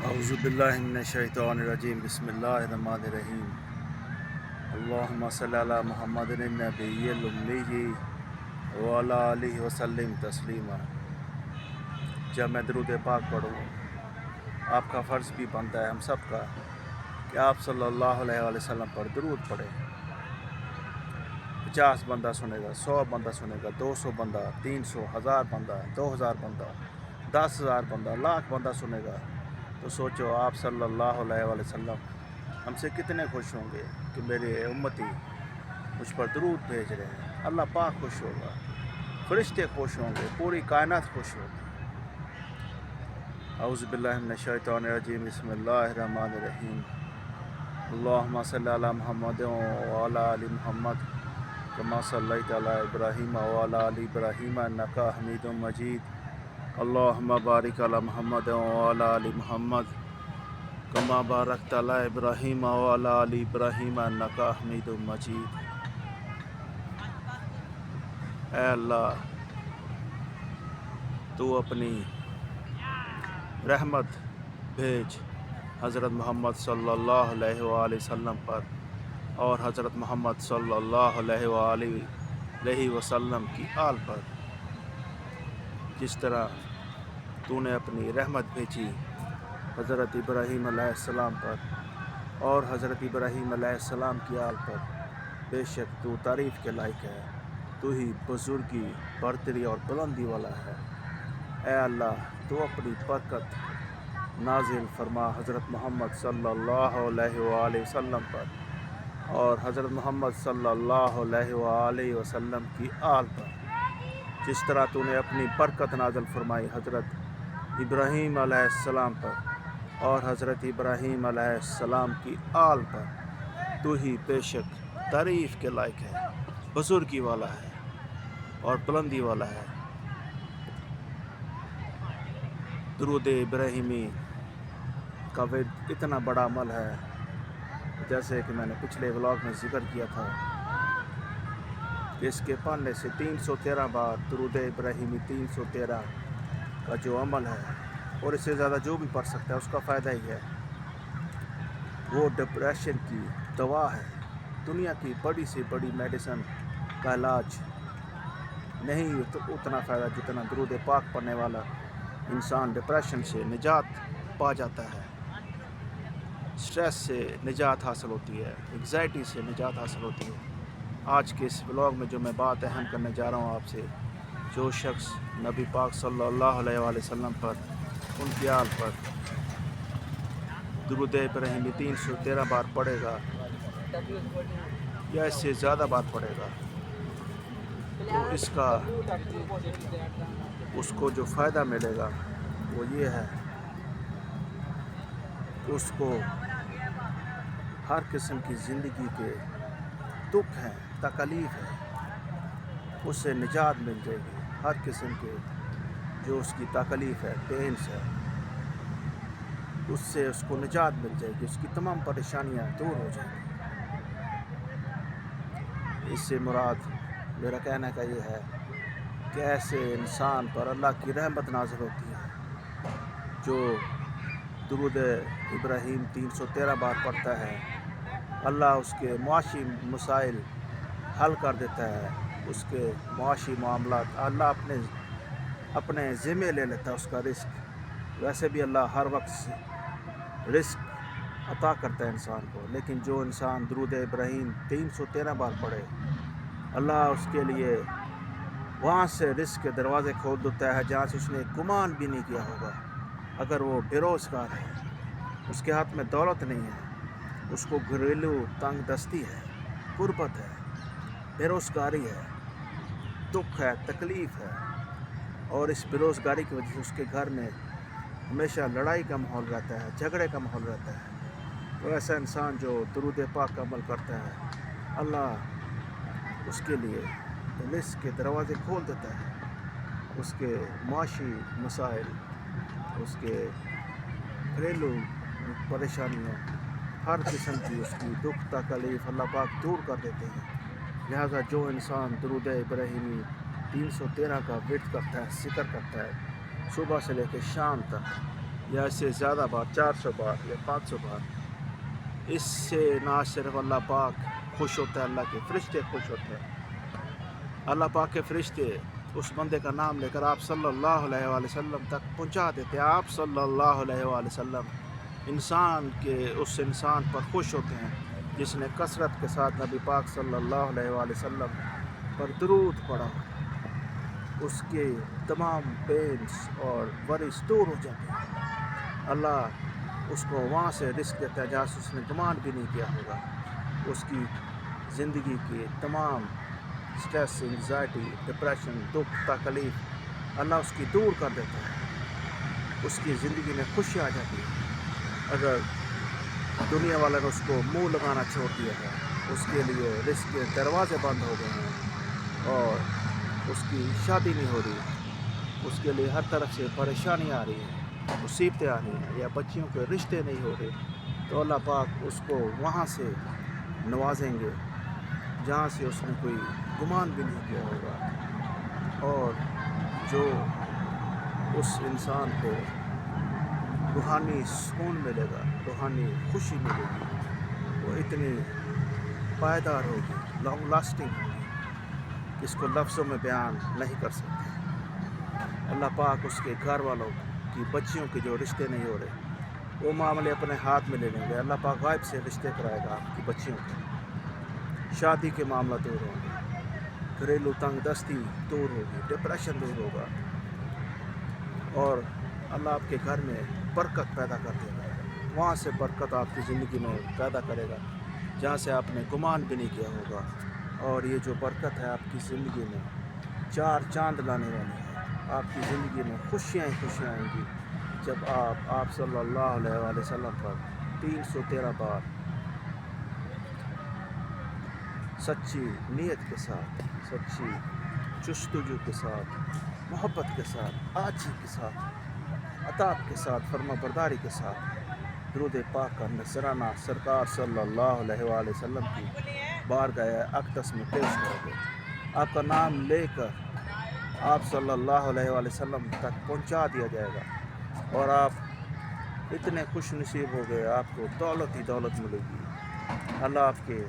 اعوذ باللہ من الشیطان الرجیم بسم اللہ الرحمن الرحیم اللہم صلی علی محمد النبی الامی وعلی آلہ وسلم تسلیما۔ جب میں درود پاک پڑھوں آپ کا فرض بھی بنتا ہے ہم سب کا کہ آپ صلی اللہ علیہ وآلہ وسلم پر درود پڑھیں۔ 50 بندہ سنے گا، 100 بندہ سنے گا، 200 بندہ، 300، 1000 بندہ، 2000 بندہ، 10,000 بندہ، لاکھ بندہ سنے گا، تو سوچو آپ صلی اللہ علیہ وآلہ وسلم ہم سے کتنے خوش ہوں گے کہ میرے امتی مجھ پر درود بھیج رہے ہیں۔ اللہ پاک خوش ہوگا، فرشتے خوش ہوں گے، پوری کائنات خوش ہوگی۔ اعوذ باللہ من الشیطان الرجیم بسم اللہ الرحمن الرحیم اللہم صلی علی محمد وعلی آل محمد کما صلیت علی ابراہیم وعلی آل ابراہیم انک حمید مجید اللہم بارک علی محمد وعلی آل محمد کما بارکت علی ابراہیم وعلی آل ابراہیم انک حمید مجید۔ اے اللہ تو اپنی رحمت بھیج حضرت محمد صلی اللہ علیہ وآلہ وسلم پر اور حضرت محمد صلی اللہ علیہ وآلہ وسلم کی آل پر، جس طرح تو نے اپنی رحمت بھیجی حضرت ابراہیم علیہ السلام پر اور حضرت ابراہیم علیہ السلام کی آل پر۔ بے شک تو تعریف کے لائق ہے، تو ہی بزرگی، برتری اور بلندی والا ہے۔ اے اللہ تو اپنی برکت نازل فرما حضرت محمد صلی اللہ علیہ وآلہ وسلم پر اور حضرت محمد صلی اللہ علیہ وآلہ وسلم کی آل پر، جس طرح تو نے اپنی برکت نازل فرمائی حضرت ابراہیم علیہ السلام پر اور حضرت ابراہیم علیہ السلام کی آل پر۔ تو ہی بے شک تعریف کے لائق ہے، بزرگی والا ہے اور بلندی والا ہے۔ درود ابراہیمی کا ورد اتنا بڑا عمل ہے، جیسے کہ میں نے پچھلے ولاگ میں ذکر کیا تھا کہ اس کے پڑھنے سے 313 بار درود ابراہیمی 313 کا جو عمل ہے، اور اس سے زیادہ جو بھی پڑھ سکتا ہے اس کا فائدہ ہی ہے۔ وہ ڈپریشن کی دوا ہے، دنیا کی بڑی سے بڑی میڈیسن کا علاج نہیں اتنا فائدہ جتنا درود پاک پڑھنے والا انسان ڈپریشن سے نجات پا جاتا ہے، سٹریس سے نجات حاصل ہوتی ہے، انگزائٹی سے نجات حاصل ہوتی ہے۔ آج کے اس ولاگ میں جو میں بات اہم کرنے جا رہا ہوں آپ سے، جو شخص نبی پاک صلی اللہ علیہ وآلہ وسلم پر، ان کی آل پر درود ابراہیمی 313 بار پڑھے گا یا اس سے زیادہ بار پڑھے گا، تو اس کو جو فائدہ ملے گا وہ یہ ہے کہ اس کو ہر قسم کی زندگی کے دکھ ہیں، تکلیف ہے، اس سے نجات مل جائے گی۔ ہر قسم کے جو اس کی تکلیف ہے، پینس ہے، اس سے اس کو نجات مل جائے گی، اس کی تمام پریشانیاں دور ہو جائیں گی۔ اس سے مراد میرا کہنے کا یہ ہے کہ ایسے انسان پر اللہ کی رحمت نازل ہوتی ہے جو درود ابراہیم 313 بار پڑھتا ہے۔ اللہ اس کے معاشی مسائل حل کر دیتا ہے، اس کے معاشی معاملات اللہ اپنے ذمے لے لیتا ہے، اس کا رزق۔ ویسے بھی اللہ ہر وقت رزق عطا کرتا ہے انسان کو، لیکن جو انسان درود ابراہیم 313 بار پڑھے، اللہ اس کے لیے وہاں سے رزق کے دروازے کھول دیتا ہے جہاں سے اس نے گمان بھی نہیں کیا ہوگا۔ اگر وہ بے روزگار ہے، اس کے ہاتھ میں دولت نہیں ہے، اس کو گھریلو تنگ دستی ہے، غربت ہے، بے روزگاری ہے، دکھ ہے، تکلیف ہے، اور اس بے روزگاری کی وجہ سے اس کے گھر میں ہمیشہ لڑائی کا ماحول رہتا ہے، جھگڑے کا ماحول رہتا ہے، تو ایسا انسان جو درود پاک کا عمل کرتا ہے، اللہ اس کے لیے رزق کے دروازے کھول دیتا ہے۔ اس کے معاشی مسائل، اس کے گھریلو پریشانیوں، ہر قسم کی اس کی دکھ تکلیف اللہ پاک دور کر دیتے ہیں۔ لہٰذا جو انسان درود ابراہیمی 313 کا ورد کرتا ہے، ذکر کرتا ہے، صبح سے لے کے شام تک، یا اس سے زیادہ بار، 400 بار یا 500 بار، اس سے نہ صرف اللہ پاک خوش ہوتا ہے، اللہ کے فرشتے خوش ہوتے ہیں۔ اللہ پاک کے فرشتے اس بندے کا نام لے کر آپ صلی اللہ علیہ وآلہ وسلم تک پہنچا دیتے ہیں۔ آپ صلی اللہ علیہ وآلہ وسلم اس انسان پر خوش ہوتے ہیں جس نے کثرت کے ساتھ نبی پاک صلی اللہ علیہ وآلہ وسلم پر درود پڑھا۔ اس کے تمام پینس اور ورز دور ہو جاتے ہیں۔ اللہ اس کو وہاں سے رزق دیتا ہے جہاں سے اس نے گمان بھی نہیں کیا ہوگا۔ اس کی زندگی کے تمام اسٹریس، انگزائٹی، ڈپریشن، دکھ، تکلیف اللہ اس کی دور کر دیتا ہے۔ اس کی زندگی میں خوشی آ جاتی ہے۔ اگر دنیا والے نے اس کو منہ لگانا چھوڑ دیا ہے، اس کے لیے رزق کے دروازے بند ہو گئے ہیں اور اس کی شادی نہیں ہو رہی، اس کے لیے ہر طرف سے پریشانی آ رہی ہے، مصیبتیں آ رہی ہیں، یا بچیوں کے رشتے نہیں ہو رہے، تو اللہ پاک اس کو وہاں سے نوازیں گے جہاں سے اس نے کوئی گمان بھی نہیں کیا ہوگا۔ اور جو اس انسان کو روحانی سکون ملے گا، روحانی خوشی ملے گی، وہ اتنی پائیدار ہوگی، لانگ لاسٹنگ ہوگی، اس کو لفظوں میں بیان نہیں کر سکتے۔ اللہ پاک اس کے گھر والوں کی، بچیوں کے جو رشتے نہیں ہو رہے، وہ معاملے اپنے ہاتھ میں لے لیں گے۔ اللہ پاک غائب سے رشتے کرائے گا آپ کی بچیوں کے، شادی کے معاملہ دور ہوں گے، گھریلو تنگ دستی دور ہوگی، ڈپریشن دور ہوگا، اور اللہ آپ کے گھر میں برکت پیدا کر دے گا۔ وہاں سے برکت آپ کی زندگی میں پیدا کرے گا جہاں سے آپ نے گمان بھی نہیں کیا ہوگا۔ اور یہ جو برکت ہے آپ کی زندگی میں 4 چاند لانے والی ہے۔ آپ کی زندگی میں خوشیاں ہی خوشیاں آئیں گی جب آپ صلی اللہ علیہ وآلہ وسلم پر 313 بار سچی نیت کے ساتھ، سچی جستجو کے ساتھ، محبت کے ساتھ، عاجزی کے ساتھ، اطاعت کے ساتھ، فرما برداری کے ساتھ درود پاک کا نذرانہ سرکار صلی اللہ علیہ وآلہ وسلم کی بارگاہ اقدس میں پیش کرو گے۔ آپ کا نام لے کر آپ صلی اللہ علیہ وآلہ وسلم تک پہنچا دیا جائے گا، اور آپ اتنے خوش نصیب ہو گئے، آپ کو دولت ہی دولت ملے گی۔ اللہ آپ کے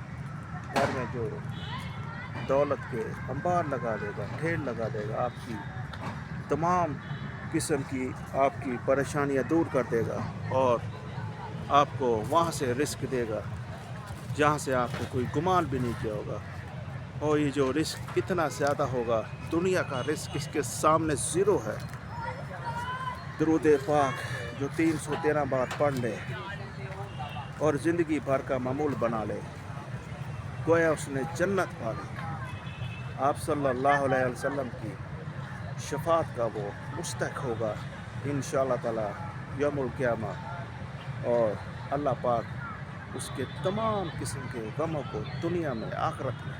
گھر میں جو دولت کے انبار لگا دے گا، ڈھیر لگا دے گا، آپ کی تمام قسم کی آپ کی پریشانیاں دور کر دے گا، اور آپ کو وہاں سے رزق دے گا جہاں سے آپ کو کوئی گمان بھی نہیں کیا ہوگا۔ اور یہ جو رزق اتنا زیادہ ہوگا، دنیا کا رزق اس کے سامنے زیرو ہے۔ درود پاک جو 313 بار پڑھ لے اور زندگی بھر کا معمول بنا لے، گویا اس نے جنت پا لی۔ آپ صلی اللہ علیہ وسلم کی شفاعت کا وہ مستحق ہوگا انشاءاللہ تعالی یوم القیامہ، اور اللہ پاک اس کے تمام قسم کے غموں کو دنیا میں، آخرت میں،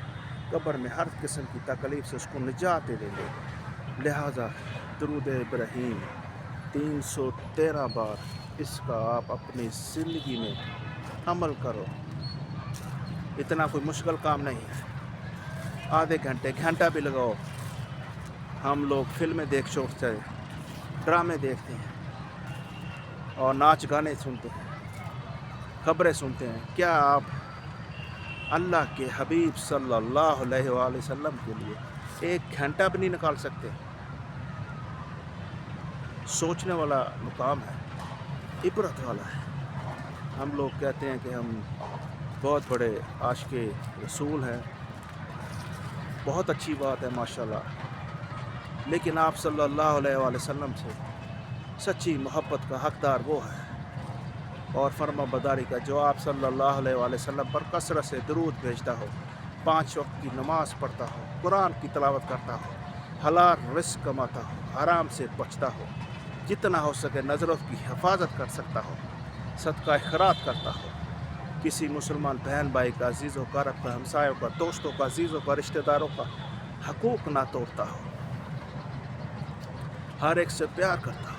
قبر میں ہر قسم کی تکلیف سے اس کو نجات دے گے۔ لہٰذا درود ابراہیم 313 بار اس کا آپ اپنی زندگی میں عمل کرو۔ اتنا کوئی مشکل کام نہیں ہے، آدھے گھنٹے، گھنٹہ بھی لگاؤ۔ ہم لوگ فلمیں دیکھ چھوڑتے ہیں، ڈرامے دیکھتے ہیں، اور ناچ گانے سنتے ہیں، خبریں سنتے ہیں۔ کیا آپ اللہ کے حبیب صلی اللہ علیہ وآلہ وسلم کے لیے 1 گھنٹہ بھی نہیں نکال سکتے؟ سوچنے والا مقام ہے، عبرت والا ہے۔ ہم لوگ کہتے ہیں کہ ہم بہت بڑے عاشق رسول ہیں، بہت اچھی بات ہے ماشاءاللہ، لیکن آپ صلی اللہ علیہ وآلہ وسلم سے سچی محبت کا حقدار وہ ہے، اور فرما برداری کا جو آپ صلی اللہ علیہ وآلہ وسلم پر کثرت سے درود بھیجتا ہو، 5 وقت کی نماز پڑھتا ہو، قرآن کی تلاوت کرتا ہو، حلال رزق کماتا ہو، حرام سے بچتا ہو، جتنا ہو سکے نظروں کی حفاظت کر سکتا ہو، صدقہ خیرات کرتا ہو، کسی مسلمان بہن بھائی کا، عزیز و اقارب کا، ہمسایوں کا، دوستوں کا، عزیزوں کا، رشتہ داروں کا حقوق نہ توڑتا ہو، ہر ایک سے پیار کرتا ہو،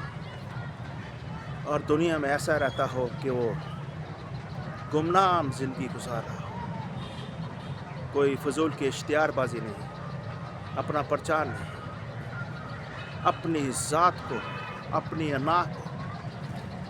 اور دنیا میں ایسا رہتا ہو کہ وہ گمنام زندگی گزار رہا ہو، کوئی فضول کی اشتہار بازی نہیں، اپنا پرچار نہیں، اپنی ذات کو، اپنی انا کو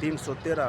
313